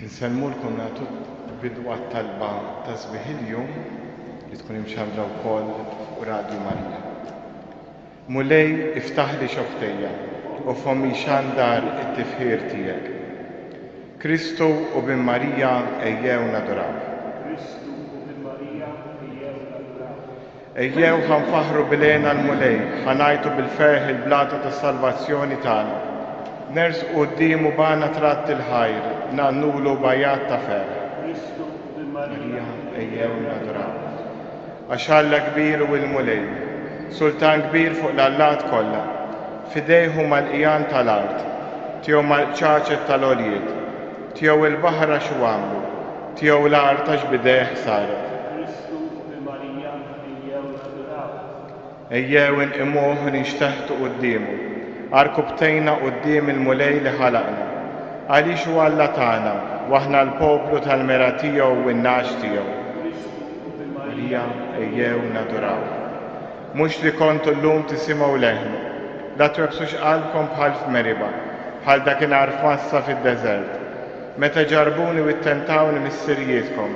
Nselmulkom nagħtu bidwa talba ta' Żbiħiljum li tkun imxarra wkoll fuq Radio Marija. Mulej iftaħli xoħtejja u fommi xandar it-tifħir tiegħek. Kristu u bin Marija ejjew nadoraw. Ejjew ħanfaħru bilena l-mulej, ħanajtu bil-ferħ il-blata ta' salvazzjoni tagħna. Ners quddiemu bana tratt il-ħajr, nannulu bajat ta' fer. Marija ejjew nadoraw. Għaxalla kbir u il-mulej, sultan kbir fuq l-allat kollha, fidejhu mal-qijan tal-art, tiegħu mal-ċaċet tal-oljiet, tiegħu il-baħra xu għamlu, tiegħu l-art għax bideħ saret. Ejjew inqimuh nixteħtu quddiemu, arkubtejna qudiem il-mulej li ħalaqna, għaliex huwa Alla tagħna, waħna l-poplu tal-mera tiegħu u n-nax tiegħu. Marija ejjew nadoraw. Mhux li kontu llum tisimgħu leħnu, la twebsux qalbkom bħal f'Meriba, bħal dakinhar f'Massa fid-deżert. Meta ġarbuni u ttentawni mis-sirjietkom,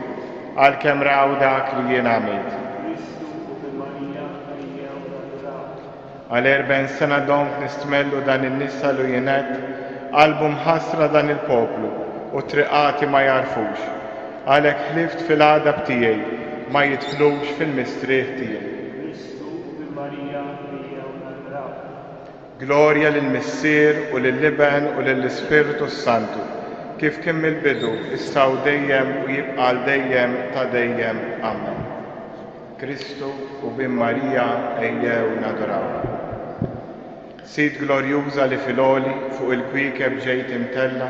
għalkemm raw dak li jien għamilt. Għal 40 sena donk nistmellu dan in-nisa lu jienet, qalbu mħassra dan il-poplu u triqati ma jarfux. Għalhekk ħlift fil-għadab tiegħi ma jidħlux fil-mistrieħ tiegħi. Glorja lill-Missier u lill-Liben u lill-Ispiritu Santu, kif kien mill-bidu, issa u dejjem u jibqa' dejjem ta' dejjem. Amen. Kristu u bin Marija ejjew nadoraw. Sid glorjuża li filoli fuq il-kwikeb ġejt imtella,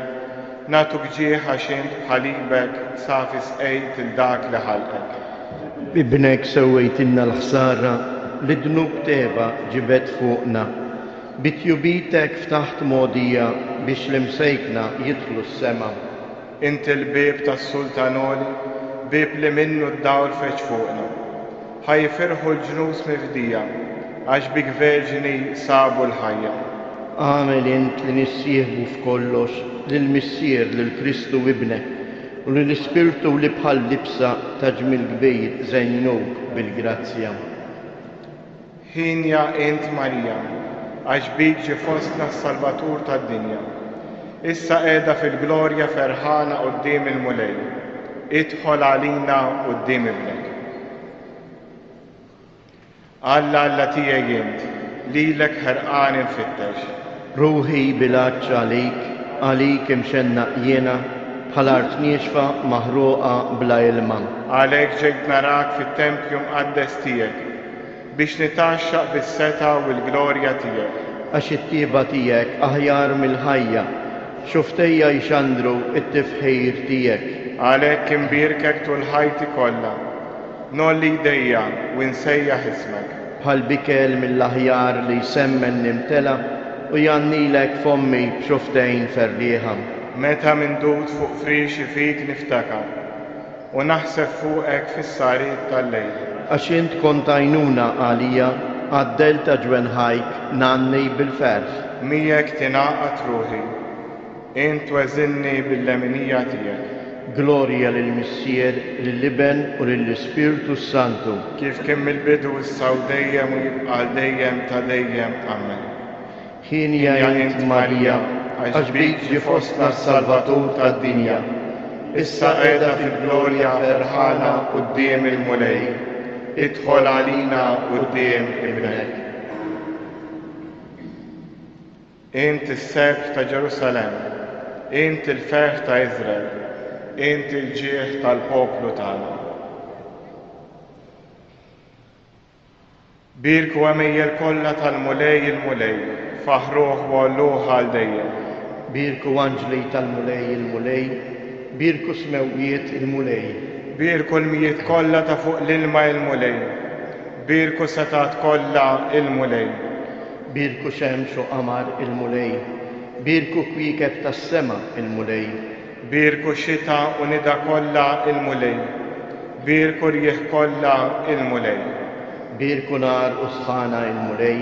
natu gġieħ għax int bħalibek safis ejt il-dak li ħalqek. Bibnek sewwejtilna l-ħsara li dnub teba ġibet fuqna. Bitjubitek ftaħt modija biex l-imsejkna jidħlu s-sema. Inti l-bib tas-sultanoli, bib li minnu d-dawr feċ fuqna. ħajfirħu l-ġnus mifdija, għax bik verġini sabu l-ħajja. Għamel int li nissieħbu f'kollox lill-Missier lill-Kristu ibnek u lill-Ispirtu li bħal libsa taġmil kbir żejnuk bil-grazzja. Ħinja int Marija, għax bik ġi fostna s-Salvatur tad-dinja. Issa qiegħda fil-glorja ferħana quddiem il-mulej. Idħol għalina quddiem ibnek. Alla tiegħi int, lilek ħerqan infittex. Ruħi bilaċċ għalik imxenna jiena bħal art nieċfa maħruqa bla ilma. Għalhekk ġejt narak fit-tempju mqaddes tiegħek biex nitaxxaq bis-seta u l-glorja tiegħek. Għax it-tieba tiegħek aħjar mill-ħajja, xuftejja jxandru it-tifħir tiegħek. Għalhekk imbirkek tul ħajti kollha, nolli jdejja u nsejjaħ ismek. Bħal bikel mill-aħjar li jsemmen nimtela u jannilek fommi b'xuftejn ferrieħa. Meta mindut fuq frixi fik niftakar u naħseb fuqek fis-sariet tal-lejl. Għax int kont għajnuna għalija għad-delta ġwenħajk nanni bil-ferħ. Mijek tingħaqad ruħi, int weżinni bil-leminija tiegħek. Glorja lill-Missier, lill-Liben u lill-Ispiritu Santu. Kif kien mill-bidu issa u dejjem u jibqa' dejjem ta' dejjem. Amen. Ħinja int Marija, għax bik ġi fostna s-Salvatur tad-dinja. Issa qiegħda fil-glorja ferħana quddiem il-mulej. Idħol għalina quddiem ibnek. Int is-seb ta' Ġerusalem, int il-ferħ ta' Iżrael, int il-ġieħ tal-poplu tagħna. Birku għamejjel kollha tal-mulej il-mulej, faħruh u għalluh għal dejjem. Birku anġli tal-mulej il-mulej, birku smewiet il-mulej. Birku l-mijiet kollha ta' fuq l-ilma il-mulej, birku setat kollha il-mulej. Birku xemx u qamar il-mulej, birku kwikeb tas-sema il-mulej. Birku xita u nida kollha il-mulej, birku rieħ kollha il-mulej. Birku nar u sħana il-mulej,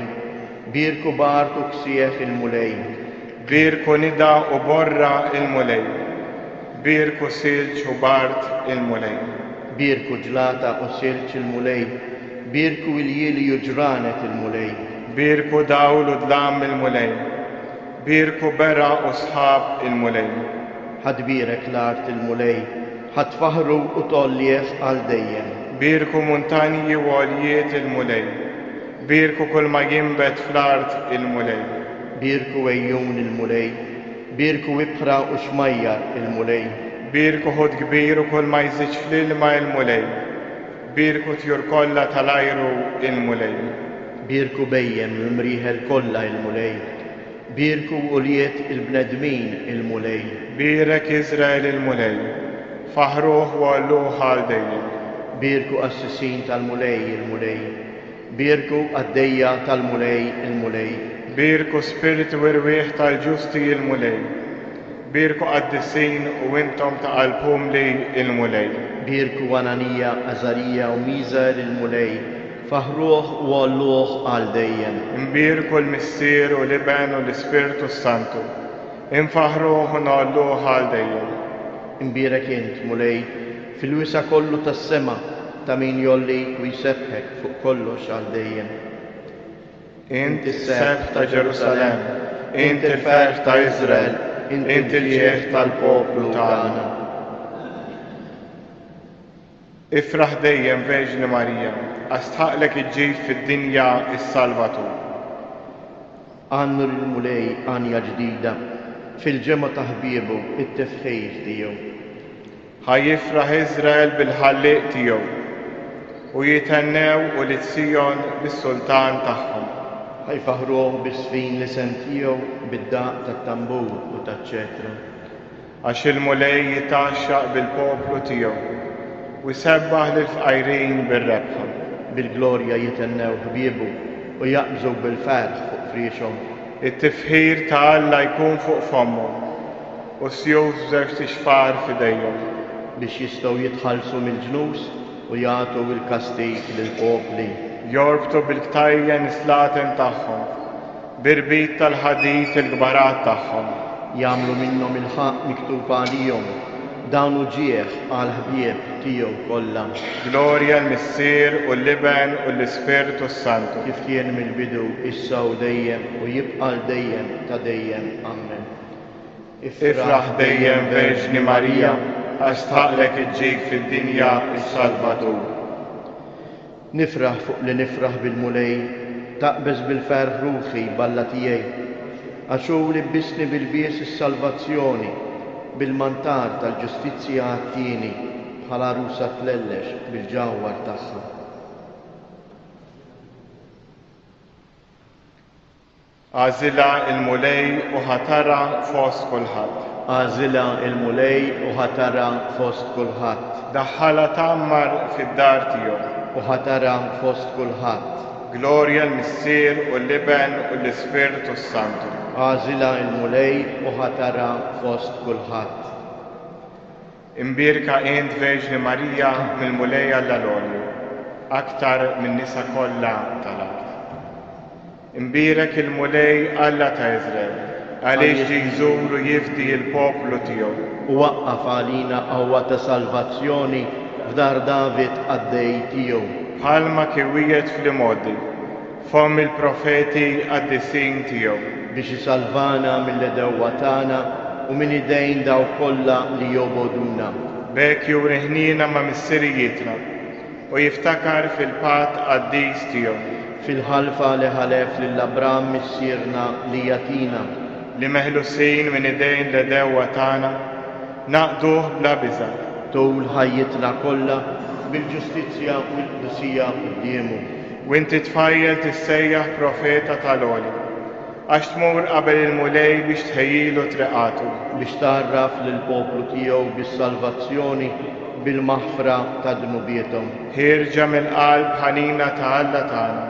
birku bart u ksieħ il-mulej. Birku nida u borra il-mulej, Birku silġ u bart il-mulej. Birku ġlata u silċ il-mulej, birku il-jili u ġranet il-mulej. Birku dawl u dlam il-mulej. Birku bera u sħab il-mulej. ħadbirek l-art il-mulej, ħadfaħru u tollieħ għal dejjem. Birku muntanji u għoljiet il-mulej. Birku kull ma jimbet fl-art il-mulej. Birku ejjun il-mulej, birku ibħra u xmajjar il-mulej. Birku ħod kbir u kull ma jżiġ fl-ilma il-mulej. Birku tjur kolla tal-ajru il-mulej. Birku bejjem l-mriħel kolla il-mulej, birku uliet il-bnedmin il-mulej. Birek Izrael il-mulej, faħruħ u għalluħ għal dejjem. Birku assisin tal-mulej il-mulej, birku għaddejja tal-mulej il-mulej. Birku spiritu irwieħ tal-ġusti il-mulej. Birku għaddisin u intom ta' qalbhom li il-mulej. Birku Ananija, Azarija u Mizar il-mulej, faħruħ u għalluħ għal dejjem. Imbirku l-missier u l-Iben u l-Ispiritu Santu, infaħruħ u nagħlluh għal dejjem. Imbirek int, mulej, fil-wisa kollu tas-sema ta' min jolli u jsebħek fuq kollox għal dejjem. Int is-seb ta' Ġerusalem, int il-ferħ ta' Izrael, int il-ġieħ tal-poplu tagħna. Ifraħ dejjem Verġni Marija, għastħaqlek iġġib fid-dinja is-Salvatur. Għannu l-mulej għanja ġdida, fil-ġemma ta' ħbiebu it-tifħir tiegħu. Ħajifraħ Izrael bil-ħalliq tiegħu u jitennew u l-Sion bis-sultan tagħhom. Ħajfaħruh bis-sfin li sentijew bid-daq tat-tambur u taċ-ċetra. Għax il-mulej jitaxxaq bil-poplu tiegħu u jsebbaħ lil-fqajrin bir-rebħa. Bil-glorja jitennew ħbiebu u jaqbżu bil-ferħ fuq friexhom. It-tifħir ta' Alla jkun fuq fommhom u sjuf żewġ tixfar f'idejhom biex jistgħu jitħallsu mill-ġnus u jagħtu l-kastig lill-popli. Jorbtu bil-ktajjen islaten tagħhom, birbit tal-ħadid il-gbarat tagħhom. Jagħmlu minnhom il-ħaq miktub għalihom, dawn ġieħ għal ħbieb tiegħu kollha. Glorja l-Missier u l-Iben u l-Ispiritu Santu. Kif kien mill-bidu issa u dejjem u jibqa' dejjem ta' dejjem. Amen. Ifraħ dejjem Verġni Marija, għax taqlek iġġib fid-dinja is-Salvatur. Nifraħ fuq li nifraħ bil-mulej, taqbeż bil-ferħ ruħi balla tiegħi, għax hu li bbisni bil-bies is-salvazzjoni, bil-mantar tal-ġustizzja għattini, bħala rusa tlellex bil-ġawwar tagħha. Għażilha il-mulej u ħatara fost kulħadd. Għażilha il-mulej u ħatara fost kulħadd. Daħħala tammar fid-dar tiegħu. U ħatara fost kulħadd. Glorja l-Missier u l-Iben u l-Ispiritu Santu. Għażilha il-mulej u ħatara fost kulħadd. Imbirka int Verġni Marija mill-mulej għall-olju, aktar minn nisa kollha tal-art. Imbirek il-mulej Alla ta' Izrael, għaliex jżuru jifdi il-poplu tiegħu. U waqqaf għalina qawwa ta' salvazzjoni f'dar David għaddej tiegħu. Bħalma kiewiet fl-modi, fom il-profeti għaddisin tiegħu. Biex isalvana mill-edewwa tagħna u minn idejn daw kollha li joboduna. Bek juriħnina ma' missirijietna u jiftakar fil-pat qaddis tiegħu. Fil-ħalfa li ħalef lill-Abram missierna li jatina. Li meħlusin minn idejn l-edewwa tagħna naqduh bla biża'. Tul ħajjitna kollha bil-ġustizzja u l-qdusija qudiemu. U inti tfajjel tissejjaħ profeta tal-għoli, għax tmur qabel il-mulej biex tħejjilu triqatu. Biex tarraf lill-poplu tiegħu bis-salvazzjoni bil-maħfra ta' dnubietom. Ħirġa mill-qalb ħanina ta' Alla tagħna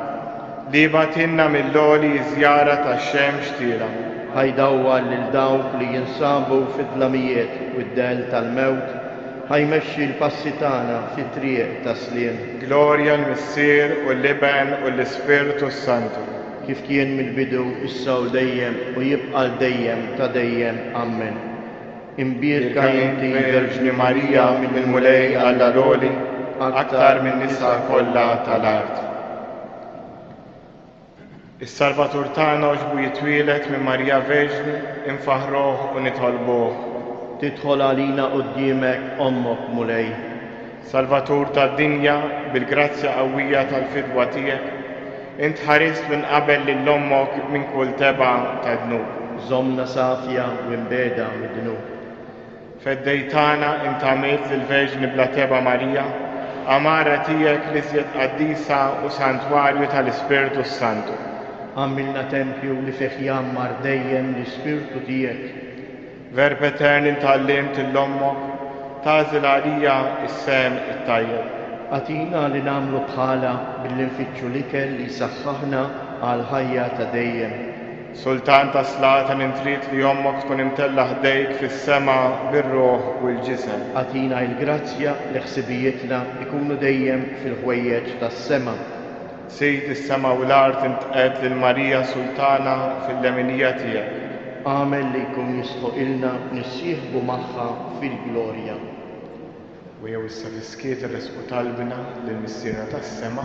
li batinna mill-għoli żjara tax-xemx tira. Ħajdawwa lil dawk li jinsabu fid-dlamijiet u d-del tal-mewt, ħajmexxi l-passi tagħna fit-triq tas-sliem. Glorja l-Missier u l-Iben u l-Ispiritu Santu. Kif kien mill-bidu issa u dejjem u jibqa' dejjem ta' dejjem. Amen. imbirka inti Verġni Marija mill-mulej Alla roli, aktar minn nisa kollha tal-art. Is-Salvatur tagħna oġbu jitwielet minn Marija Verġni, infaħruh u nitolbuh. tidħol għalina quddiemek ommok mulej. Salvatur tad-dinja, bil-grazzja qawwija tal-fidwa tiegħek, int ħarist minn qabel lil ommok minn kull teba' ta' dnub. Żommna safja u imbeda mid-dnub. Feddejtana int għamilt lill-Verġni bla teba' Marija, amara tiegħek li żjed qaddisa u santwarju tal-Ispirtu Santu. Għamilna tempju li fih jammar dejjem l-Ispirtu tiegħek. Verb etern intallimt l-ommok, tażil għalija is-sem it-tajjeb. Għatina li namlu bħala billi nfittxu l-ikel li saħħaħna għal ħajja ta' dejjem. Sultan ta' slata nintrit li ommok tkun imtella ħdejk fis-sema bir-ruħ u l-ġisem. Għatina il-grazzja li ħsibijietna ikunu dejjem fil-ħwejjeġ tas-sema. Sejt is-sema u l-art intqed lil Marija Sultana fil-leminija tiegħek. Għamel li jkun jistħoqilna nissieħbu magħha fil-glorja. U jew issa fiskiet irresqu talbina lill-missiera tas-sema,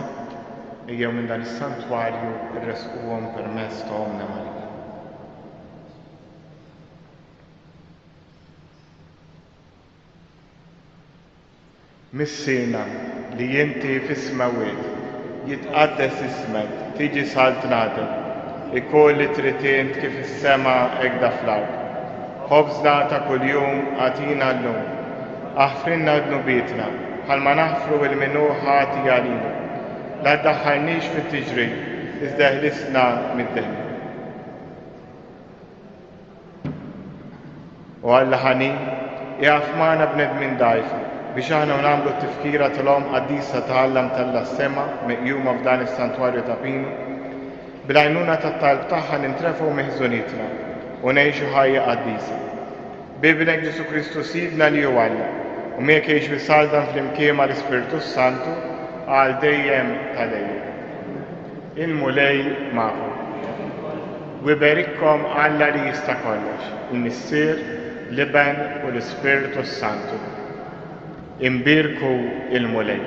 ejjew minn dan is-santwarju irresquhom permezz ta' Omna Marija. Missierna li inti fis-smawiet jitqaddes ismek, tiġi salt ngħadek, ikolli tritint kif is-sema hekk fl-ard. Ħobżna ta' kuljum għatina llum, aħfrinna dnubietna, bħalma naħfru il-minuħ ħati għalina. La ddaħħalniex fit-tiġrid, iżda ħlisna mid-dejn. U Alla ħanin, jaqaf magħna bnedmin dgħajfa biex aħna nagħmlu t-tifkira tal-om qaddisa tgħallam tal-sema meqjuma f'dan is-santwarju ta' Pinu, bil-għajnuna tat-talb tagħha nintrefu meħżunitna u ngħixu ħajja qaddisa. Bibnek Ġesu Kristu sidna li hu Alla, u miegħek jgħix bisaldan fl-imkien mal-Ispirtu Santu għal dejjem tal-dejjem. Il-mulej magħkom. U iberikkom Alla li jista' kollox, il-Missier, l-Iben u l-Ispirtu Santu. Imbirku il-mulej.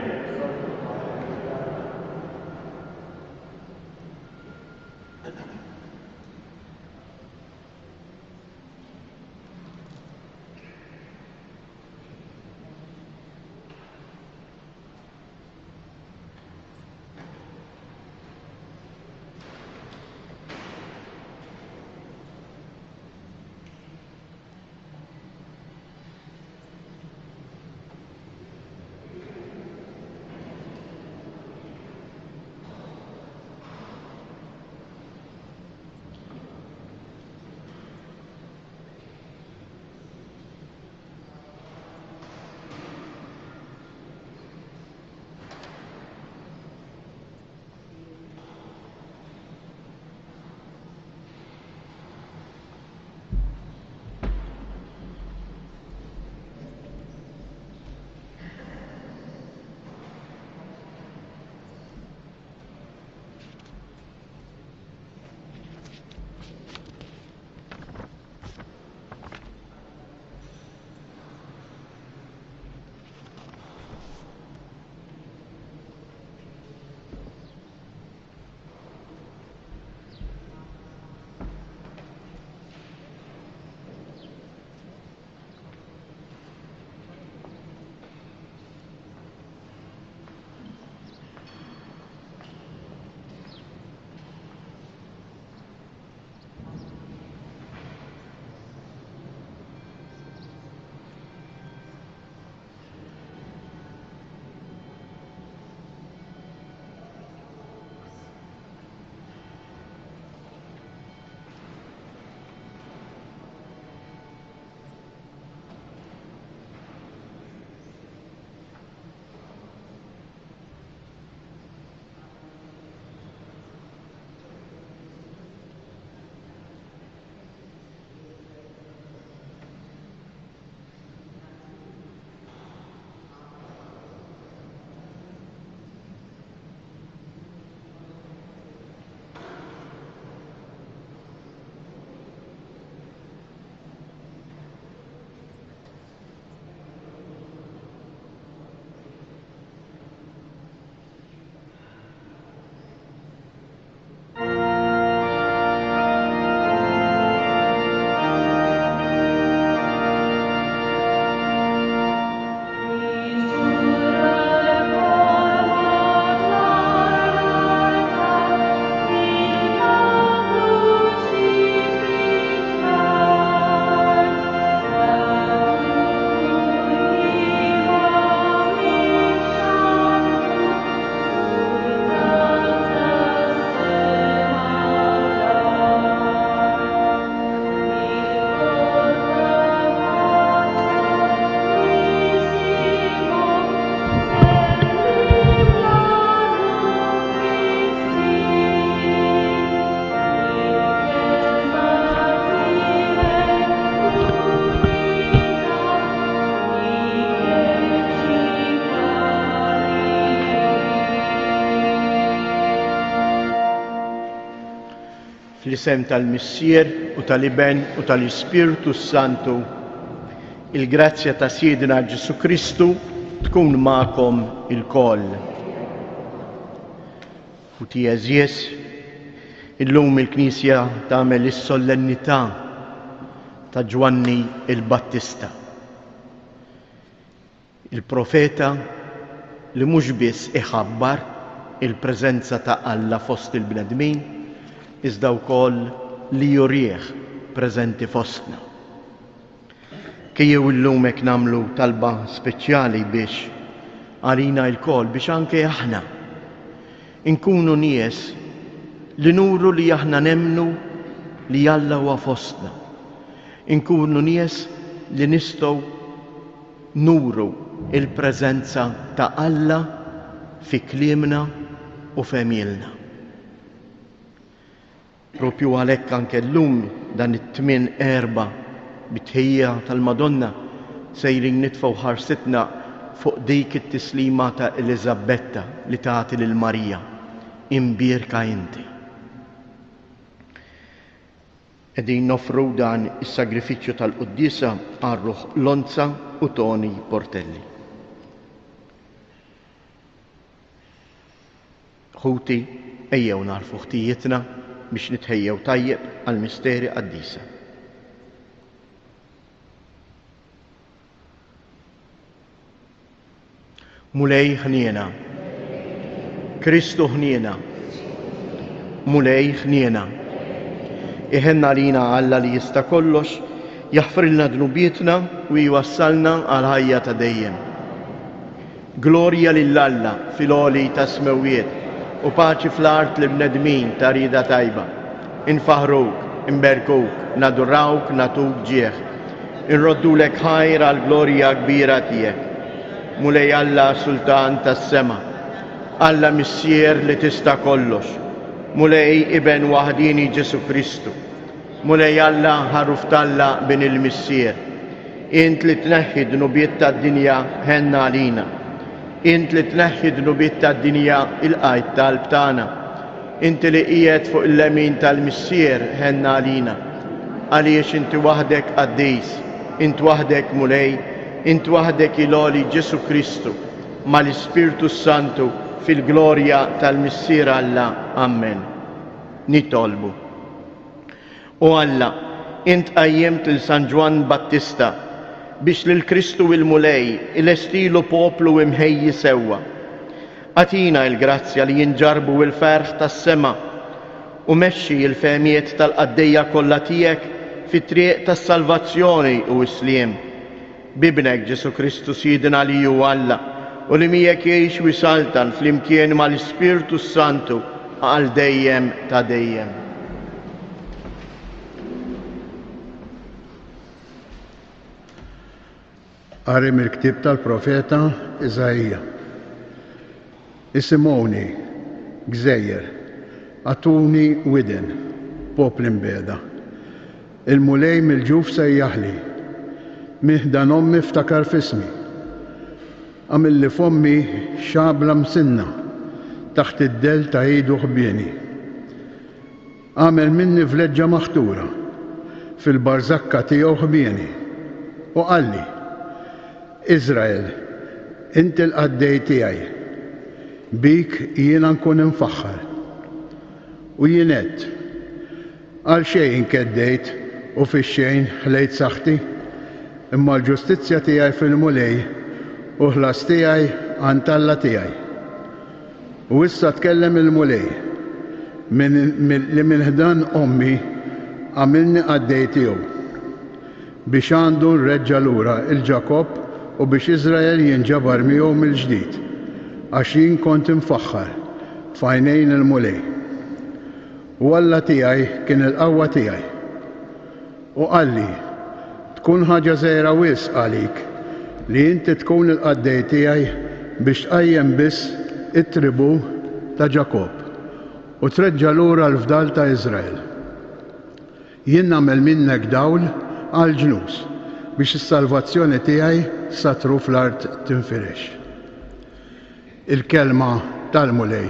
fl-isem tal-Missier u tal-Iben u tal-Ispiritu Santu, il-grazzja ta' Siedina Ġesu Kristu tkun magħkom il-koll. U eżies, illum il-Knisja tagħmel is-solennità ta' Ġwanni il-Battista, il-profeta li mhux biss iħabbar il-preżenza ta' Alla fost il-bnedmin, iżda wkoll li jurih preżenti fostna. Kejjew illum hekk nagħmlu talba speċjali biex għalina l-kol biex anke aħna inkunu nies li nuru li aħna nemnu li Alla huwa fostna. Inkunu nies li nistgħu nuru il-preżenza ta' Alla fi kliemna u femielna. Propju għalhekk anke llum dan it-tmien erba' bit-tħejja tal-Madonna sejrin nitfgħu ħarsitna fuq dik it-tislima ta' Eliżabetta li tagħti lil Marija, imbierka inti. Qegħdin nofru dan is-sagrifiċċju tal-Qudiesa għar-Ruħ Lonza u Toni Portelli. Ħuti ejjew narfu ħtijietna biex nitħejjew tajjeb għall-misteri qaddisa. Mulej ħniena, Kristu ħniena, mulej ħniena. Iħenna lina Alla li jista' kollox, jaħfrilna dnubietna u jwassalna għal ħajja ta' dejjem. Glorja lill-Alla fil-għoli ta' smewiet u paċi fl-art li bnedmin ta' rida tajba. Infaħruk, imberkuk, nadurawk, natuk ġieħ. Inroddulek ħajr għal glorja kbira tiegħek. Mulej Alla Sultan tas-sema, Alla Missier li tista' kollox, mulej Iben waħdini Ġesu Kristu, mulej Alla ħaruf talla bin il-Missier, int li tneħħi dnubiet tad-dinja ħenna għalina, int li tneħħi dnubiet tad-dinja il-qajt talb tagħna, int li qiegħed fuq il-lemin tal-Missier ħenna għalina, għaliex inti waħdek qaddis, int waħdek mulej, int waħdek il-għoli Ġesu Kristu mal-Ispiritu Santu fil-glorja tal-Missier Alla. Amen. Nitolbu. U Alla, int qajjemt il San Ġwan Battista biex lil Kristu il-mulej il-estilu poplu imħejji sewwa. Atina il-grazzja li jinġarbu il-ferħ tas-sema u mexxi il-fehmiet tal-qaddejja kollha tiegħek fit-triq tas-salvazzjoni u s-sliem. Bibnek Ġesu Kristu Siedina li hu Alla u li miegħek jgħix wisaltan flimkien mal-Ispiritu Santu għal dejjem ta' dejjem. Qari mill-ktieb tal-profeta Iżajja. Isimgħuni, Gżejjer, għatuni widen, popli mbeda. Il-mulej mill-ġuf sejjaħli, miħdan ommi ftakar fismi, għamilli fommi xabla msinna taħt id-del ta' idu ħbieni. Għamel minni vleġġa maħtura fil-barzakka tiegħu ħbieni u qalli, Izrael, inti l-qaddej tiegħi, bik jiena nkun infaħħar. U jienet, għal xejn keddejt u fix-xejn ħlejt saħħti, imma l-ġustizzja tiegħi fil-mulej u ħlas tiegħi għand Alla tiegħi. U issa tkellem il-mulej li minn ħdan ommi għamilni qaddej tiegħu biex għandu nreġġa' lura il-Ġakob u biex Iżrael jinġabar miegħu mill-ġdid għax jien kont infaħħar f'għajnejn il-mulej. U Alla tiegħi kien il-qawwa tiegħi. U qalli, tkun ħaġa żgħira wisq għalik li inti tkun il-qaddej tiegħi biex tqajjem biss it-tribù ta' Ġakob u treġġa' lura l-fdal ta' Iżrael. Jien nagħmel minnek dawl għal ġnus biex is-salvazzjoni tiegħi satru fl-art tinfirex. Il-kelma tal-mulej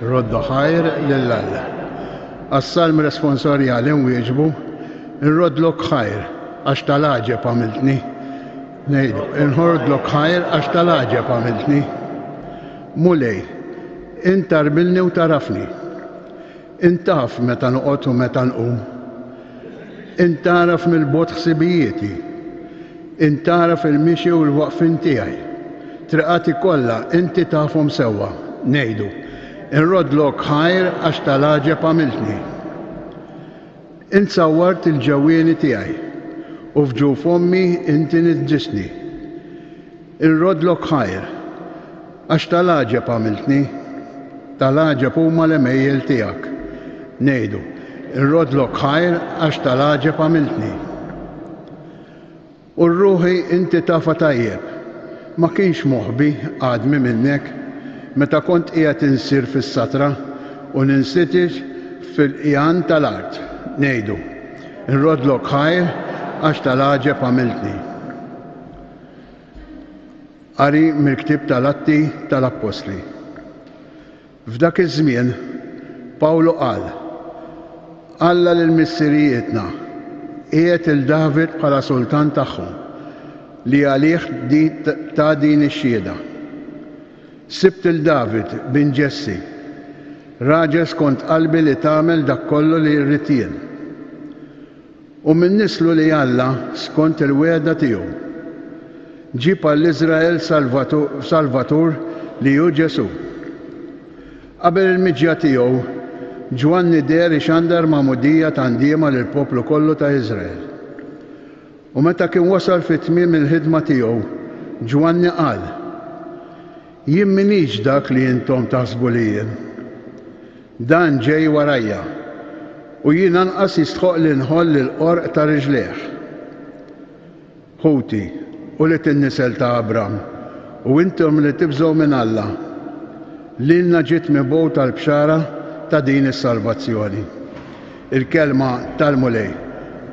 rodda ħajr lill-Alla. għas-salm responsorjali nwieġbu, nrodlok ħajr għax tal-aġeb għamiltni. Ngħidu, nħordlok ħajr għax tal-aġeb għamiltni. Mulej, int tarbilni u tarafni. Int taf meta noqgħod u meta nqum. Int taraf mill-bot ħsibijieti. Int taraf il-mixi u l-waqfin tiegħi. Triqati kollha inti tafhom sewwa. Ngħidu, nrodlok ħajr għax tal-aġeb għamiltni. Int sawwart il-ġewwieni tiegħi u fġuf ommi inti nidġisni. Nrodlok ħajr għax tal-aġeb għamiltni. Tal-aġeb huma l-emejjel tiegħek. Ngħidu, nrodlok ħajr għax tal-aġeb għamiltni. U rruħi inti tafa tajjeb, ma kienx moħbi għadmi minnek meta kont qiegħed insir fis-satra u ninsitix fil-qjan tal-art. Ngħidu, nrodlok ħajr għax tal-aġeb għamiltni. Qari mill-ktieb tal-Atti tal-Apostli. F'dak iż-żmien Pawlu qal: Alla lill-missirijietna qiegħed il-David bħala sultan tagħhom li għalih ta' din ix-xhieda. Sibt il-David bin Ġessi, raġel skont qalbi li tagħmel dak kollu li rrid jien. U min nislu li Alla skont il-wegħda tiegħu. Ġib għall-Iżrael Salvatur li hu Ġesu. Qabel il-miġja tiegħu Ġwanni der ixandar ma'mudija tandiema lill poplu kollu ta' Iżrael. U meta kien wasal fit-tmiem il-ħidma tiegħu, Ġwanni qal: Jien minix dak li intom taħsbu li jien. Dan ġej warajja u jien anqas jistħoq li nħolli l-qorq ta' riġlejh. Ħuti u li tinnisel ta' Abram u intom li tibżgħu minn Alla. Lilna ġiet mibgħu tal-bxara ta' din is-salvazzjoni. Il-kelma tal-mulej,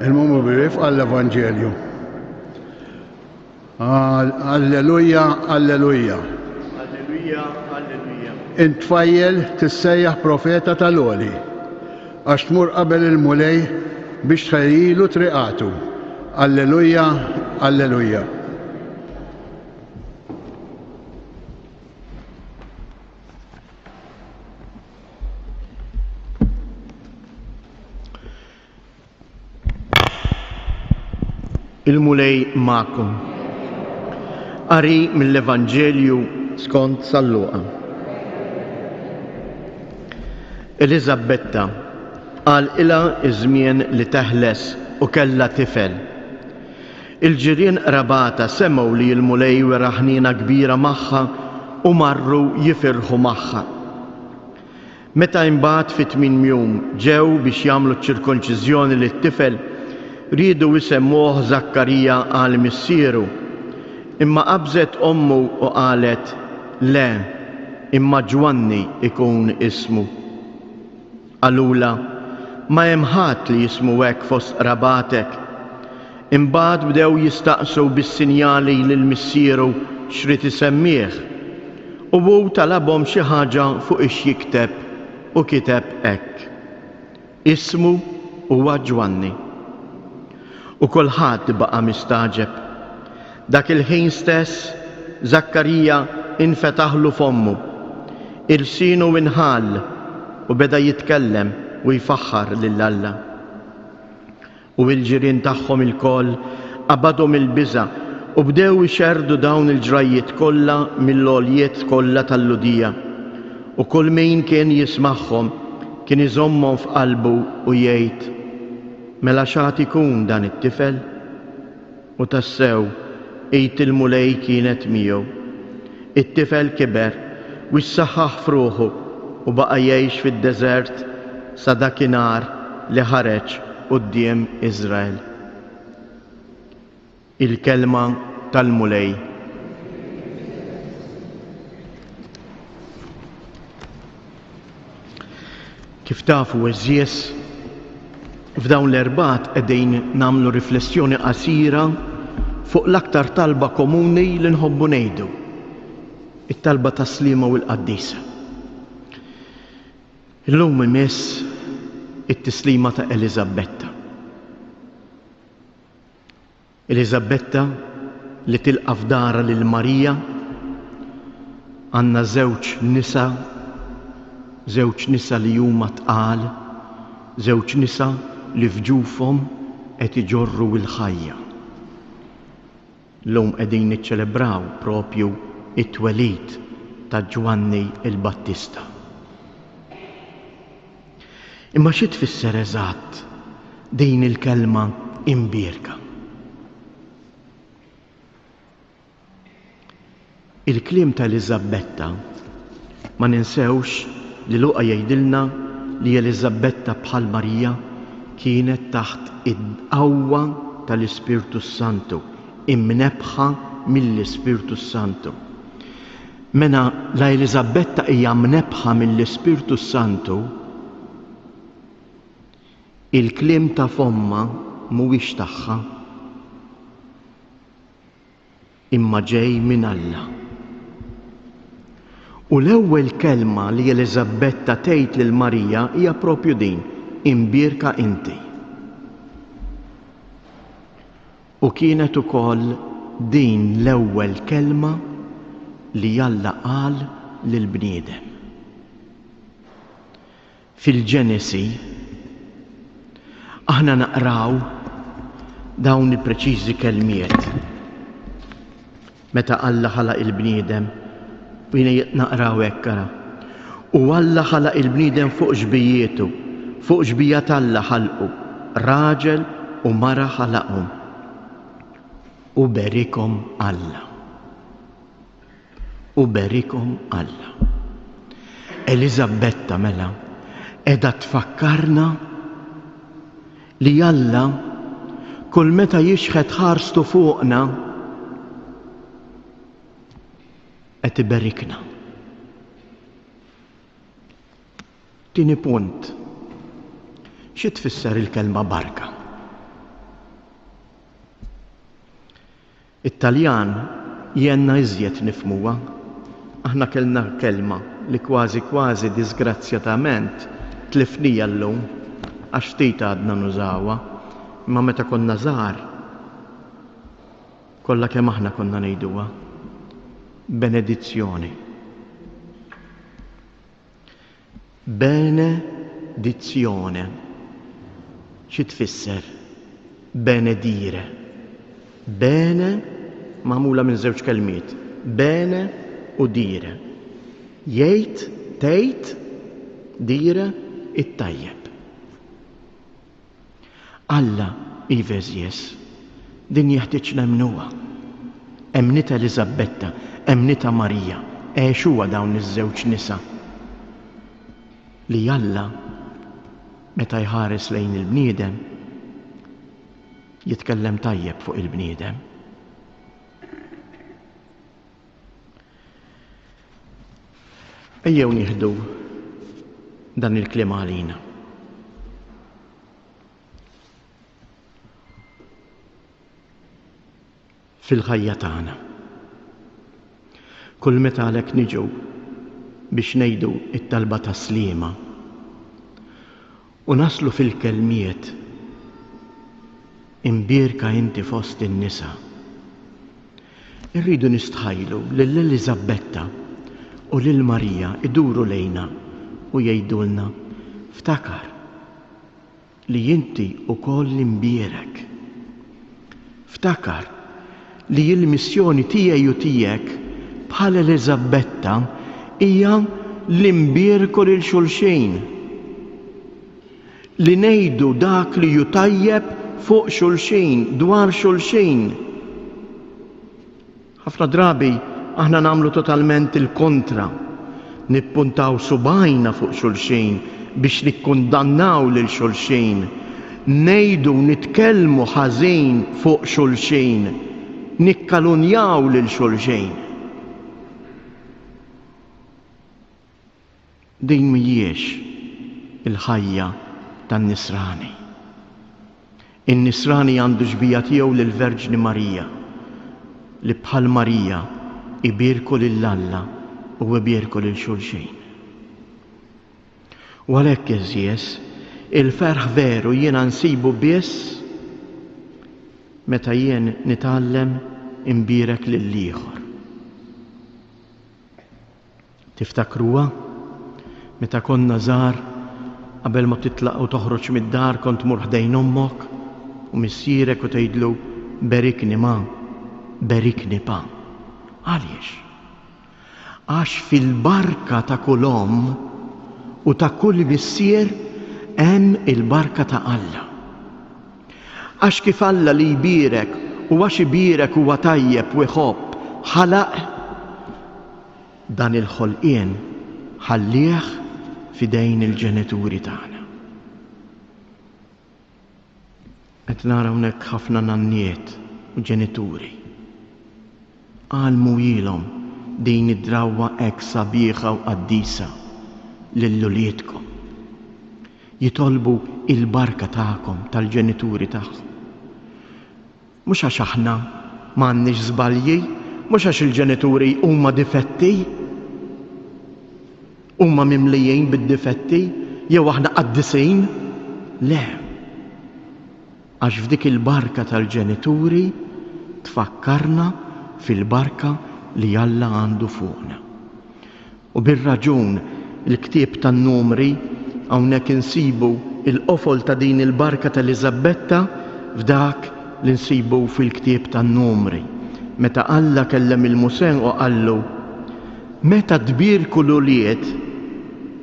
il-mumu birif għall-Evanġelju. Alleluja, alleluja. Alleluja, alleluja. Intfajjel tissejjaħ profeta tal-oli, għax tmur qabel il-mulej biex tħejjilu triqatu. Alleluja, alleluja. Il-mulej ma'kom. Qari mill-Evanġelju skont San Luqa. Eliżabetta qal ilha iż-żmien li teħles u kellha tifel. Il-ġirien qrabata semgħu li l-mulej wera ħniena kbira magħha u marru jifirħu magħha. Meta imbagħad fit-tmien jum ġew biex jagħmlu ċ-ċirkonċiżjoni lit-tifel, ridu isemmuh Zakkarija għal missieru, imma qabżet ommu u qalet: Le, imma Ġwanni ikun ismu. Qalula: Ma hemm ħadd li jismu hekk fost qrabatek. Imbagħad bdew jistaqsu bis-sinjali lill-missieru x'rid isemmih. U hu talabhom xi ħaġa fuq ix jikteb u kiteb hekk: Ismu huwa Ġwanni. U kulħadd baqa' mistaġeb. Dak il-ħin stess Zakkarija infetaħlu fommu, irsienu inħall u beda jitkellem u jfaħħar lil Alla. U l-ġirien tagħhom il-koll qabadhom il-biża' u bdew ixerdu dawn il-ġrajiet kollha mill-għoljiet kollha tal-Ludija. U kull min kien jismagħhom kien iżommhom f'qalbu u jgħid: Mela x'għad ikun dan it-tifel? U tassew qid il-mulej kienet miegħu. It-tifel kiber u jsaħħaħ f'ruħu u baqa' jgħix fid-deżert sa dakinhar li ħareġ quddiem Iżrael. Il-kelma tal-mulej. Kif tafu eżies, f'dawn l-erbgħat qegħdin nagħmlu riflessjoni qasira fuq l-aktar talba komuni li nħobbu ngħidu, it-talba tas-sliema u l-qaddisa. Illum imiss it-tislima ta' Eliżabetta. Eliżabetta li tilqa' f'dara lil Marija għandna żewġ nisa li huma tqal, żewġ nisa li fġufhom qed iġorru l-ħajja. Llum qegħdin niċċelebraw propju it-twelid ta' Ġwanni il-Battista. Imma xi tfisser eżatt din il-kelma imbierka? Il-kliem ta' Eliżabetta ma ninsewx li Luqa jgħidilna li Eliżabetta bħal Marija kienet taħt id-qawwa tal-Ispirtu Santu, imnebħa mill-Ispirtu Santu. Mena la Eliżabetta hija mnebħa mill-Ispirtu Santu, il-kliem ta' fomma mhuwiex tagħha imma ġej minn Alla. U l-ewwel kelma li Eliżabetta tgħid lil Marija hija propju din: imbierka inti. U kienet ukoll din l-ewwel kelma li Alla qal lil bniedem. Fil-Ġenesi aħna naqraw dawn il-preċiżi kelmiet. Meta Alla ħalaq il-bniedem, u jiena naqraw hekk ara. U Alla ħalaq il-bniedem fuq ġbijietu, fuq ġbija Alla ħalqu, raġel u mara ħalaqhom. U berikom Alla. U berikom Alla. Eliżabetta mela qiegħda tfakkarna li Alla kull meta jixħed ħarstu fuqna qed iberrikna. Tieni punt. Xi tfisser il-kelma barka? It-Taljan jenna iżjed nifhmuha. Aħna kellna kelma li kważi disgrazzjatament tlifnija llum għax ftit għadna nużawha, imma meta konna żgħar kollha kemm aħna konna ngħiduha. Benedizzjoni. Benedizzjone. Xi tfisser? Benedire. Bene magħmula minn żewġ kelmiet. Bene u dire. Jgħid, tgħid, dire it-tajjeb. Alla iveżjes din jeħtieġ nemnuha. Emnita Eliżabetta, emnita Marija, huwa dawn iż-żewġ nisa li Alla meta jħares lejn il-bniedem jitkellem tajjeb fuq il-bniedem. Ejjew nieħdu dan il-kliem għalina. Fil-ħajja tagħna. Kull meta għalhekk niġu biex ngħidu it-talba taslima u naslu fil-kelmiet imbierka inti fost in-nisa. Irridu nistħajlu lil Eliżabetta u lil Marija iduru lejna u jgħidulna ftakar li inti ukoll imbierek. Ftakar li l-missjoni tiegħi u tiegħek bħal Eliżabetta hija l-imbierku lil xulxejn. Li ngħidu dak li ju tajjeb fuq xulxejn, dwar xulxejn. Ħafna drabi aħna nagħmlu totalment il-kontra. Nippuntaw subajna fuq xulxejn biex nikkundannaw lil xulxejn. Ngħidu nitkellmu ħażin fuq xulxejn. Nikkalunjaw lil xulxejn. Din mhijiex il-ħajja tan-Nisrani. In-Nisrani għandu ġbija tiegħu lill-Verġni Marija li bħal Marija ibierku lil Alla u ibierku lil xulxejn. U għalhekk eżjes Il-ferħ veru jiena nsibu biss meta jien nitgħallem imbierek lill-ieħor. Tiftakruha? Meta konna żgħar qabel ma titlaq u toħroġ mid-dar kont tmur ħdejn ommok u missierek u tgħidlu berikni ma, berikni pa. Għaliex? Għax fil-barka ta' kull omm u ta' kull missier hemm il-barka ta' Alla. Għax kif Alla li jbierek u għax ibierek huwa tajjeb u iħobb ħalaq dan il-ħolqien ħallih fidejn il-ġenituri tagħna. Qed nara hawnhekk ħafna nanniet u ġenituri. Għalmu ilhom din id-drawwa hekk sabiħa u qaddisa lill-uliedkom. Jitolbu il-barka tagħkom tal-ġenituri tagħhom. Mhux għax aħna m'għandniex żbalji, mhux għax il-ġenituri huma difetti, huma mimlijin bid-difetti, jew aħna qaddisin, le. Għax f'dik il-barka tal-ġenituri tfakkarna fil-barka li Alla għandu fuqna. U bir-raġun il-ktieb tan-Numri hawnhekk insibu il-qofol ta' din il-barka tal-Eżabetta f'dak li nsibu fil-ktieb tan-Numri. Meta Alla kellem il-Museen u qallu meta tbierku l-ulied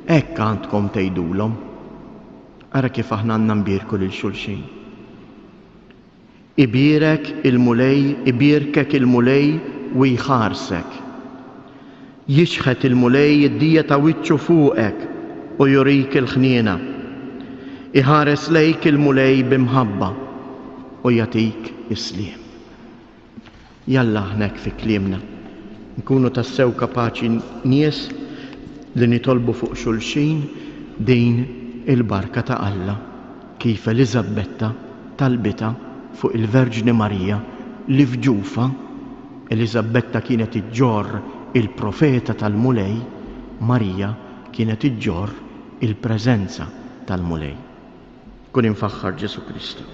hekk għandkom tgħidulhom. Ara kif aħna għandna nbierku lil xulxin. Ibierek il-mulej, ibierkek il-mulej u jħarsek. Jixħet il-mulej id-dija ta' wiċċu fuqek u jurik il-ħniena. Iħares lejk il-mulej bimħabba u jatik isliem. Jalla ħnek fi kliemna nkunu tassew kapaċi nies li nitolbu fuq xulxin din il-barka ta' Alla kif Eliżabetta talbita fuq il-Verġni Marija li fġufa Eliżabetta kienet iġġor il-profeta tal-mulej, Marija kienet iġġor il-preżenza tal-mulej. Kun infaħħar Ġesu Kristu.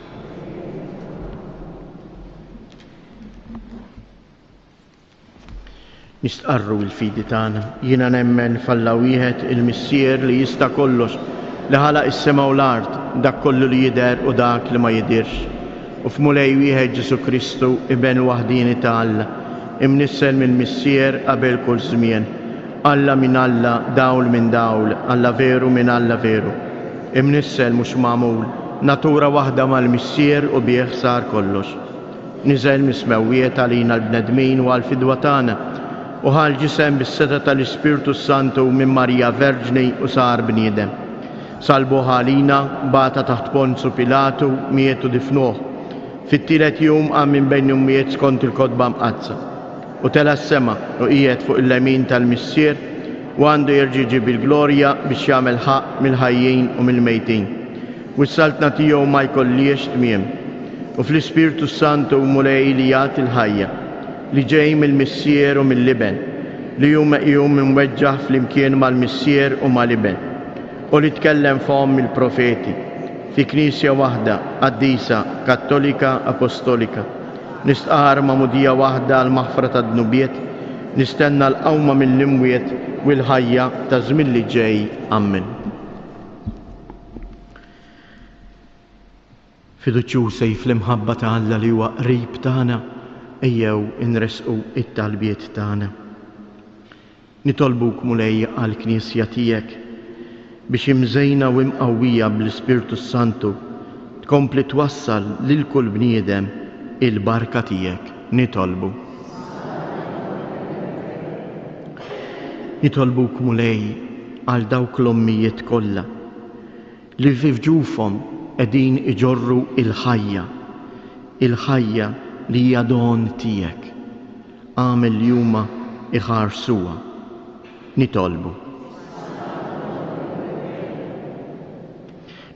Nistqarru il-fidi tagħna, jiena nemmen falla wieħed il-missier li jista' kollox li ħalaq is-sema u l-art, dak kollu li jidher u dak li ma jidirx. U f'mulej wieħed Ġesu Kristu iben waħdini ta' Alla, imnissel mill-missier qabel kull żmien. Alla minn Alla, dawl minn dawl, Alla veru minn Alla veru. Imnissel mhux magħmul, natura waħda mal-missier u bih sar kollox. Niżel mismewwiet għalina l-bnedmin u għall-fidwa tagħna u ħal ġisem bis-seta tal-Ispirtu Santu minn Marija Verġni u sar bniedem. Salbu ħalina bata taħt Ponzu Pilatu mietu difnuh. Fit-tielet jum qam minn bejn ummiet skont il-kotba mqazza. U tela s-sema u qiegħed fuq il-lemin tal-missier u għandu jerġi' bil-glorja biex jagħmel ħaq mill-ħajjin u mill-mejtin. U s-saltna tiegħu ma jkollix tmiem. U fl-Ispirtu Santu mulej li jagħti l-ħajja li ġej mill-missier u mill-liben, li jum imweġġaħ fl-imkien mal-missier u mal-liben, u li tkellem fahom mill-profeti, fi knisja waħda, qaddisa, kattolika, apostolika, nistqar ma'mudija waħda għal-maħfra ta' dnubiet, nistenna l-qawma mill-imwiet u l-ħajja ta' żmien li ġej. Amen. Fiduċjużi fl-imħabba ta' Alla li huwa qrib tagħna, ejjew inresqu it-talbiet tagħna. Nitolbuk mulej għall-Knisja tiegħek biex imżejna u imqawwija bl-Ispirtu Santu tkompli twassal lil kull bniedem il-barka tiegħek. Nitolbu. Nitolbuk mulej għal dawk l-ommijiet kollha li fi fġufhom qegħdin iġorru il-ħajja li hija don tiegħek. Għamel li huma iħarsuha. Nitolbu.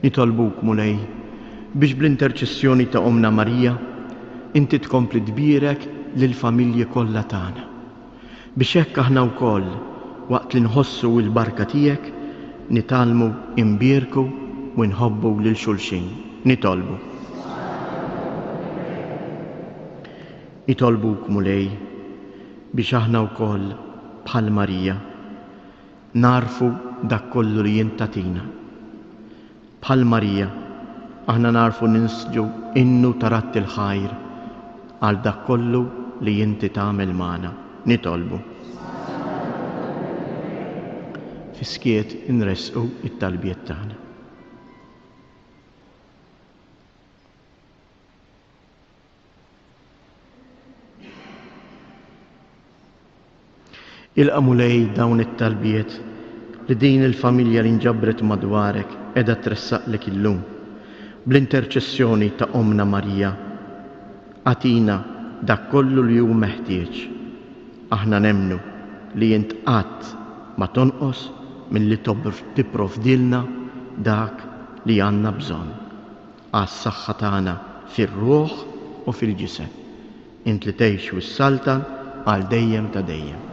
Nitolbuk mulej biex bl-interċessjoni ta' Omna Marija inti tkompli tbierek lill-familji kollha tagħna. Biex hekk aħna wkoll waqt li nħossu l-barka tiegħek nitalmu imbierku u nħobbu lil xulxin. Nitolbu. Nitolbuk mulej biex aħna wkoll bħal Marija narfu dak kollu li jint tatina. Bħal Marija aħna narfu ninsġu innu tarat il-ħajr għal dak kollu li jinti tagħmel magħna. Nitolbu. Fiskiet inresqu it-talbiet tagħna. Ilqa' mulej dawn it-talbiet li din il-familja li nġabret madwarek qiegħda tressaqlek illum bl-interċessjoni ta' Omna Marija. Atina dak kollu li hu meħtieġ. Aħna nemnu li jint qatt ma tonqos milli tipprovdilna dak li għandna bżonn għas-saħħa tagħna fir-ruħ u fil-ġisem. Int li tgħix wis-saltan għal dejjem ta' dejjem.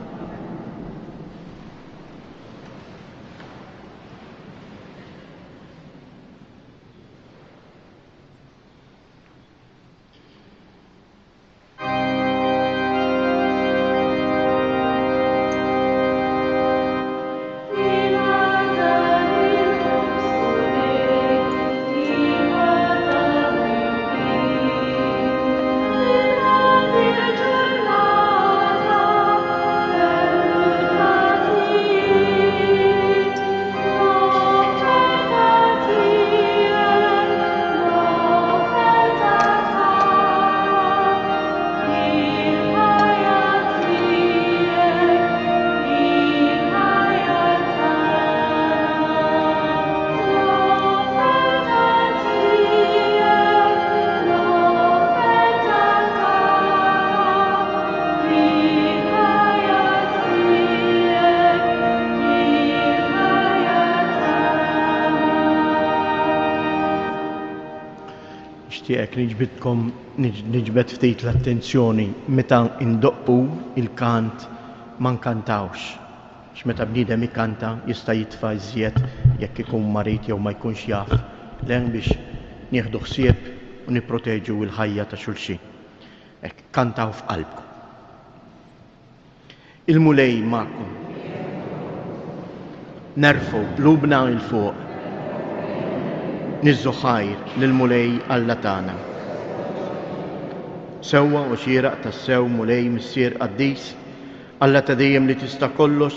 Niġbed ftit l-attenzjoni meta indoqqu il-kant ma nkantawx. X'meta bniedem ikkanta jista' jitfa' iżjed jekk ikun marit jew ma jkunx jaf. Lejn biex nieħdu ħsieb u nipproteġu l-ħajja ta' xulxin. Hekk kantaw f'qalbkom. Il-mulej magħkom. Nerfu qlubna il fuq. Niżżu ħajr lill-mulej Alla tagħna. Sewwa u xieraq tas-sew mulej missier qaddis Alla ta' dejjem li tista' kollox,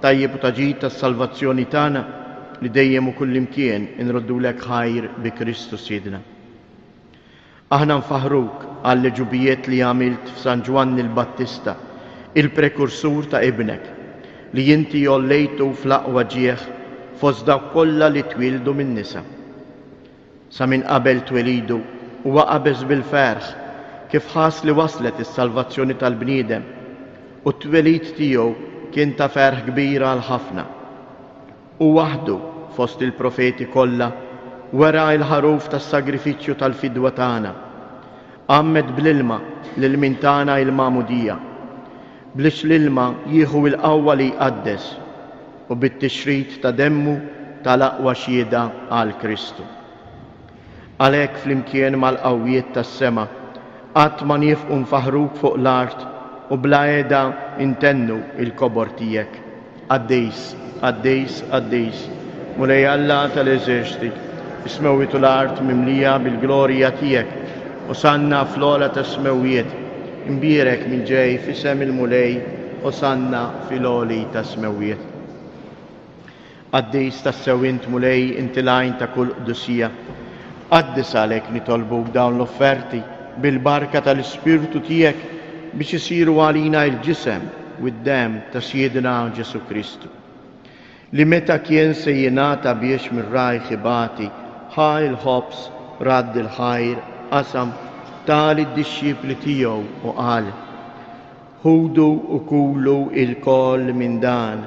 tajjeb u taġid tas-salvazzjoni tagħna li dejjem u kullimkien inroddulek ħajr bi Kristus Sidna. Aħna nfaħruk għall ġubijiet li għamilt f'San Ġwanni l-Battista, il-prekursur ta' ibnek, li inti jollejtu fl-aqwa ġieħ fost dawk kollha li twildu min nisa. Sa minn qabel twelidu huwa qabeż bil-ferħ kif ħass li waslet is-salvazzjoni tal-bniedem u t-twelid tiegħu kien ta' ferħ kbira għal ħafna. U waħdu fost il-profeti kollha wera l-ħaruf tas-sagrifiċċju tal-fidwa tagħna. Għammed bl-ilma lil min tagħna il-Magħmudija. Blix l-ilma jieħu l-qawwa li jqaddes u bit-tixrid ta' demmu tal-aqwa xhieda għal Kristu. Għalhekk flimkien mal-qawwiet tas-sema qatt ma nifqu nfaħruk fuq l-art u bla qiegħda intennu il-kobor tiegħek. Għaddejs, għaddejs, għaddejs, mulej Alla tal-eżerċiti, ismewwitu l-art mimlija bil-glorja tiegħek u sanna fl-ola tas-smewwiet, imbierek minn ġej f'isem il-mulej u sanna fil-oli tas-smewwiet. Għaddejs tas-sewwint mulej inti lajn ta' kull qdusija. Qaddis għalhekk nitolbu dawn l-offerti bil-barka tal-Ispirtu tiegħek biex isiru għalina l-ġisem u d-dem ta' Siedna Ġesu Kristu. Li meta kien se jingħata biex mir-raj ħibati ħa il-ħobs radd il-ħajr qasam tal id-dixxipli tiegħu u qal: Ħudu u kulu il-koll minn dan,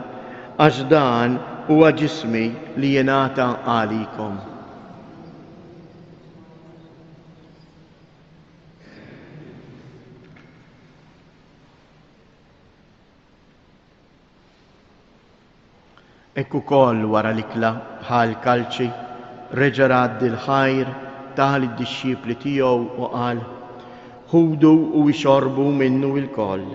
għax dan huwa ġismi li jingħata għalikom. Ekk ukoll wara l-ikla bħal kalċi reġa' raddi l-ħajr tal id-disċipli tiegħu u qal: ħudu u jxorbu minnu l-koll,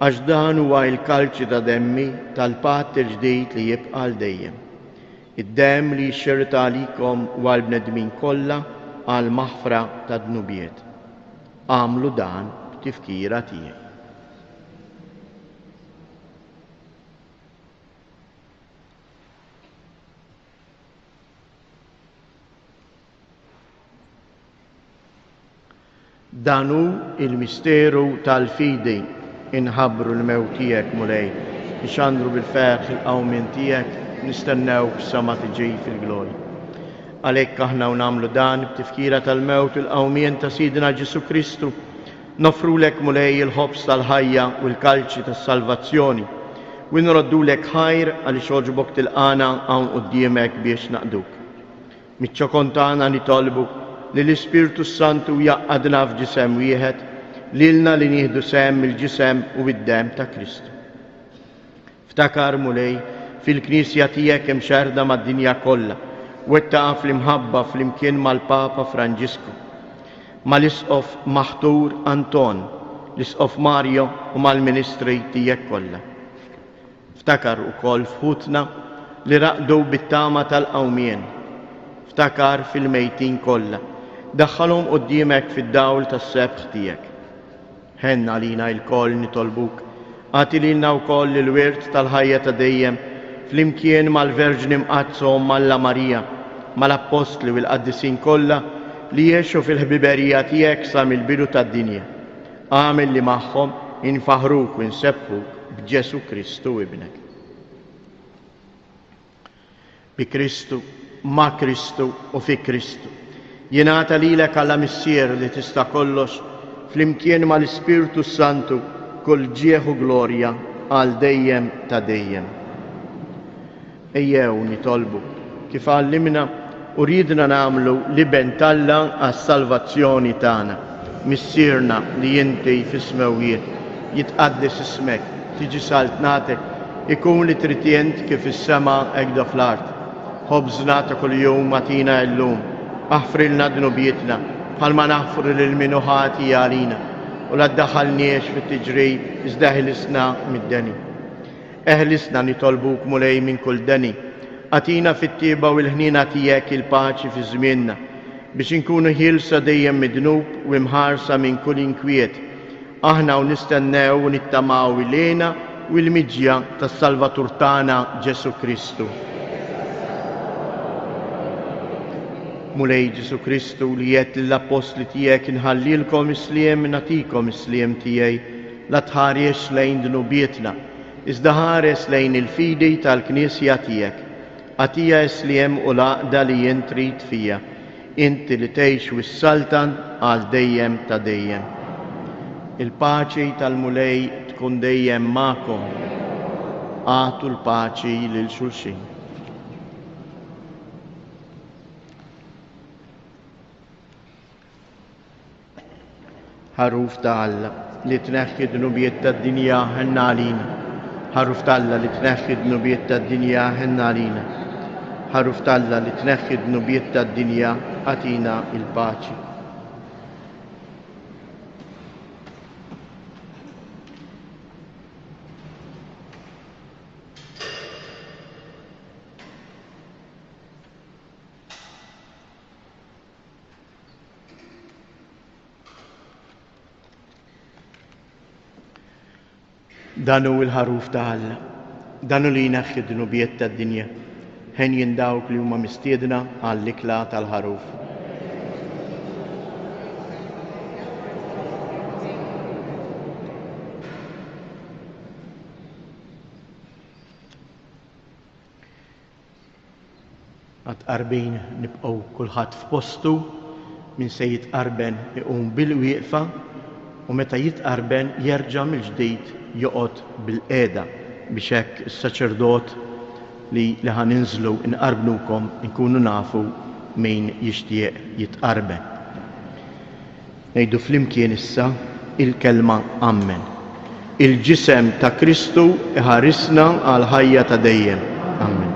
għax dan huwa l-kalċi ta' demmi tal-patt il-ġdid li jibqa' l dejjem. Id-demm li jxxerta għalikom u għall-bnedmin kollha għal maħfra ta' dnubiet. Għamlu dan b'tifkira tiegħi. Danu il-misteru tal-fidi inħabbru l-mewt tiegħek mulej, nixandru bil-ferħ il-qawmien tiegħek, nistennew b'sama tiġi fil-glorja. Għalhekk aħna nagħmlu dan b'tifkira tal-mewt u l-qawmien ta' Sidina Ġesu Kristu, nofrulek mulej il-ħobs tal-ħajja u l-kalċi tas-salvazzjoni, u nroddulek ħajr għaliex oġbok tilqana hawn quddiemek biex naqduk. Miċ-ċokon tagħna nitolbuk li l-Ispirtu Santu jaqqadna f'ġisem wieħed, lilna li nieħdu sehem il-ġisem u id-dem ta' Kristu. Ftakar mulej fil-Knisja tiegħek hemm xerda mad-dinja kollha, wettaqa fl-imħabba flimkien mal-Papa Franġisku, mal-Isqof Maħtur Anton, l-Isqof Mario u mal-Ministri tiegħek kollha. Ftakar ukoll f'ħutna li raqdu bit-tama tal-qawmien. Ftakar fil-mejtin kollha, daħħalhom quddiemek fid-dawl tas-sebħ tiegħek. Ħenna lina l-koll nitolbuk, għati lilna wkoll il-wirt tal-ħajja ta' dejjem flimkien mal-Verġni Mqazzom Malla Marija, mal-Apostli u l-Qaddisin kollha li jgħixu fil-ħbiberija tiegħek sa mill-bidu tad-dinja. Għamel li magħhom infaħruk u nsebbħuk b'Ġesu Kristu ibnek. Bi Kristu, ma' Kristu u fi Kristu. Jingħata lilek għalla missier li tista' kollox flimkien mal-Ispirtu Santu kull ġieħ u glorja għal dejjem ta' dejjem. Ejjew nitolbu kif għallimna u ridna nagħmlu li bentalla għas-salvazzjoni tagħna. Missierna li inti fis-smawijiet jitqaddis ismek, tiġi saltnatek, ikun li tritjent kif is-sema hekk fl-art. Ħobżna ta' kuljum atina llum, aħfrilna dnubietna bħalma naħfru lil min ħati għalina u la ddaħħalniex fit-tiġrib iżda eħlisna mid-deni. Eħlisna nitolbuk mulej minn kull deni, atina fit-tieba u l-ħnina tiegħek il-paċi fi żmienna biex inkunu ħilsa dejjem midnub u imħarsa minn kull inkwiet. Aħna u nistennew u nittamaw ilejna u l-miġja tas-Salvatur tagħna Ġesu Kristu. Mulej Ġesu Kristu li jett l-apostli tiegħek inħallilkom isliem natikom isliem tiegħi, la tħares lejn dnubietna, iżda ħares lejn il-fidi tal-Knisja tiegħek. Għatija isliem u laqda li jint trid fija, inti li tgħix wis-saltan għal dejjem ta' dejjem. Il-paċi tal-mulej tkun dejjem magħkom. Għatu l-paċi lil xulxin. ħaruf ta' Alla li tneħħi dnubiet tad-dinja ħenna għalina. Ħaruf ta' Alla li tneħħi dnubiet tad-dinja ħenna għalina. Ħaruf ta' Alla li tneħħi dnubiet tad-dinja għatina il-paċi. Danu il-ħaruf ta' Alla, danu li jneħħi d-dnubiet tad-dinja, ħen jindawk li huma mistiedna għall-ikla tal-ħaruf. Għatqarbin nibqgħu kulħadd f'postu min se jitqarben iqum bil-wieqfa u meta jitqarben jerġa' mill-ġdid joqgħod bil-qiegħda biex hekk is-saċerdot li ħaninżlu inqarbnukom inkunu nafu min jixtieq jitqarben. Ngħidu flimkien issa il-kelma Amen. Il-ġisem ta' Kristu iħarisna għal ħajja ta' dejjem. Amen.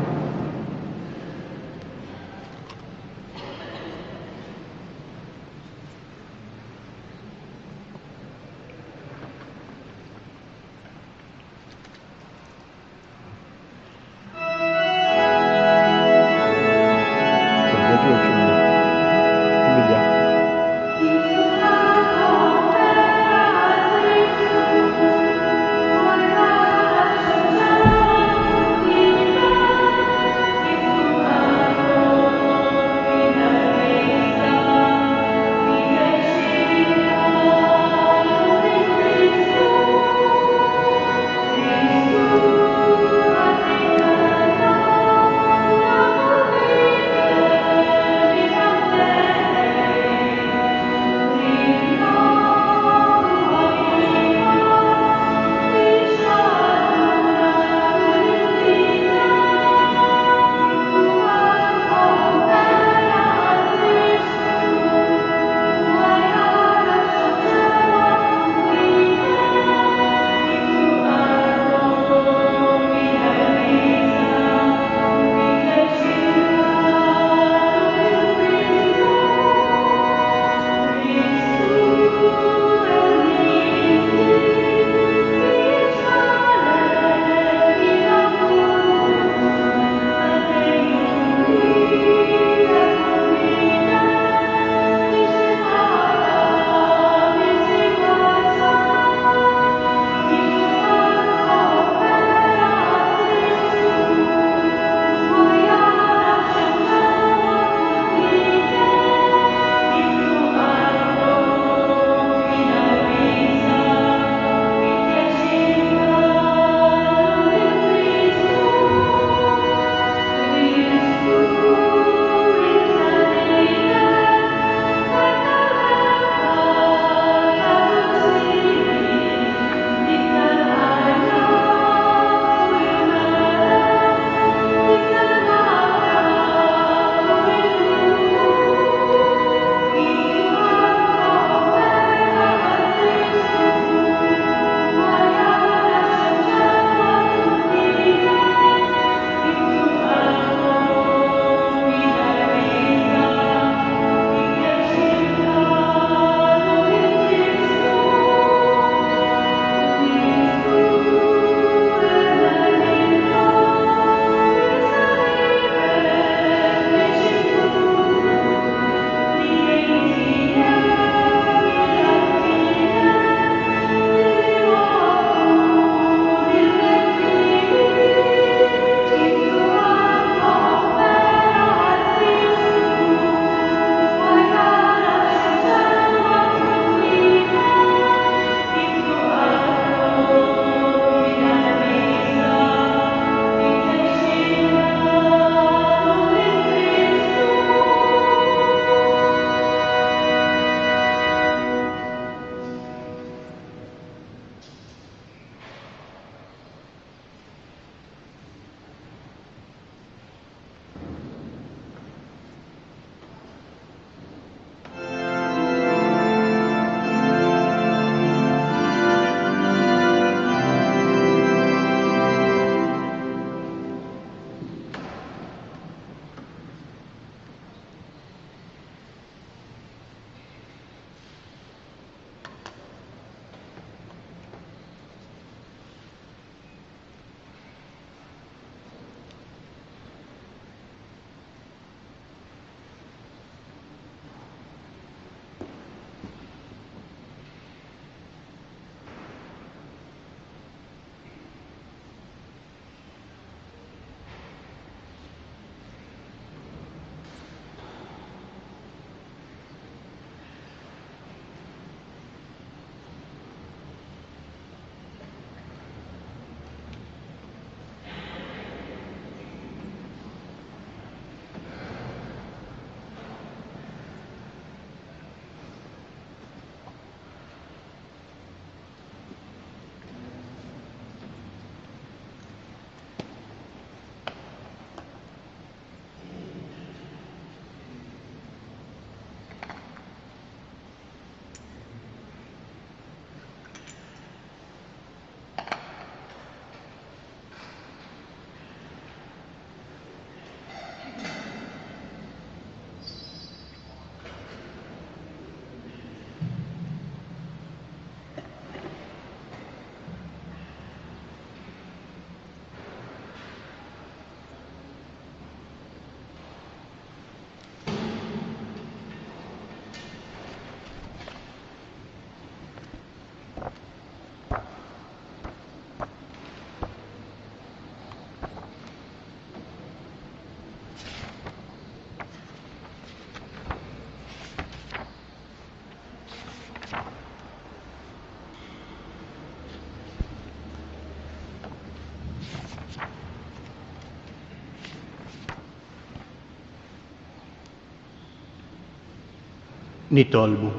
nitolbu.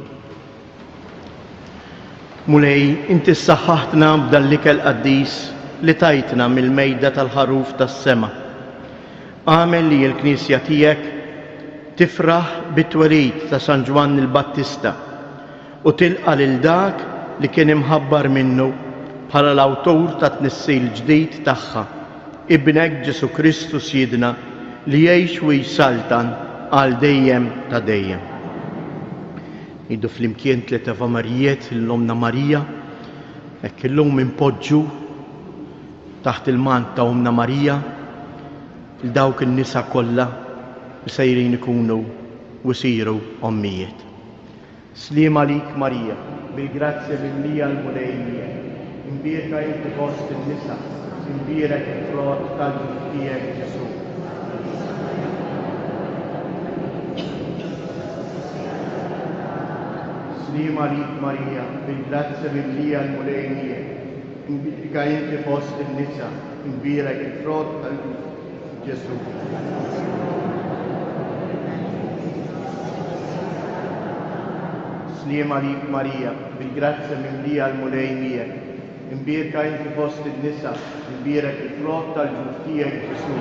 Mulej, inti s-saħħaħtna b'dal-ikel qaddis li tajtna mill-mejda tal-ħaruf tas-sema. Għamel li l-Knisja tiegħek tifraħ bit-twelid ta' San Ġwan il-Battista u tilqa lil dak li kien imħabbar minnu bħala l-awtur ta' tnissil ġdid tagħha, ibnek Ġesu Kristu Sidna li jgħix u jsaltan għal dejjem ta' dejjem. Idu flimkien tliet Avamarijiet l-Omna Marija, hekk illum impoġġu taħt il-mant ta' Omna Marija il dawk in-nisa kollha li sejrin ikunu u siru ommijiet. Sliem għalik Marija, bil-grazzja mimlija l-mulejnija, imbierka inti fost in-nisa, imbierek il-frott tal-ġuf tiegħek Ġesu. Sliem għalik Marija, bil-grazzja mimlija l-mulejnija, imbierka inti fost in-nisa, imbierek il-frott tal-ġuf Ġesu. Sliem għalik Marija, bil-grazzja mimlija l-mulejnija, imbierka inti fost in-nisa, imbierek il-frott tal-ġuf tiegħek Ġesu.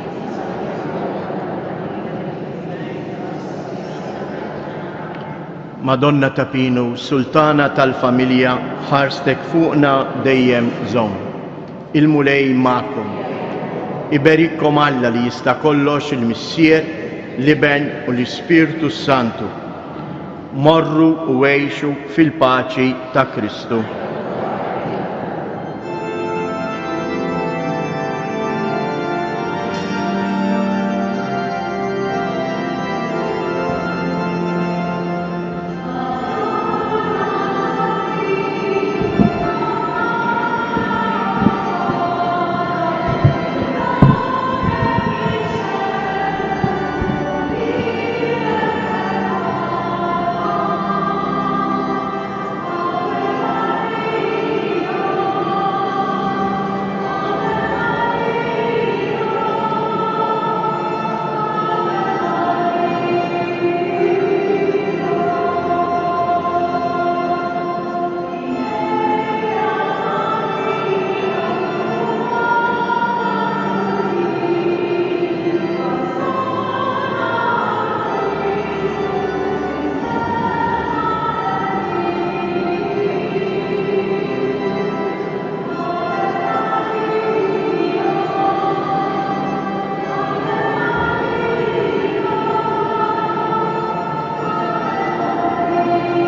Madonna ta' Pinu, Sultana tal-familja, ħarstek fuqna dejjem żomm. Il-mulej ma'kom. Iberikkom Alla li jista' kollox il-Missier, l-Iben u l-Ispirtu Santu. Morru u għejxu fil-paċi ta' Kristu.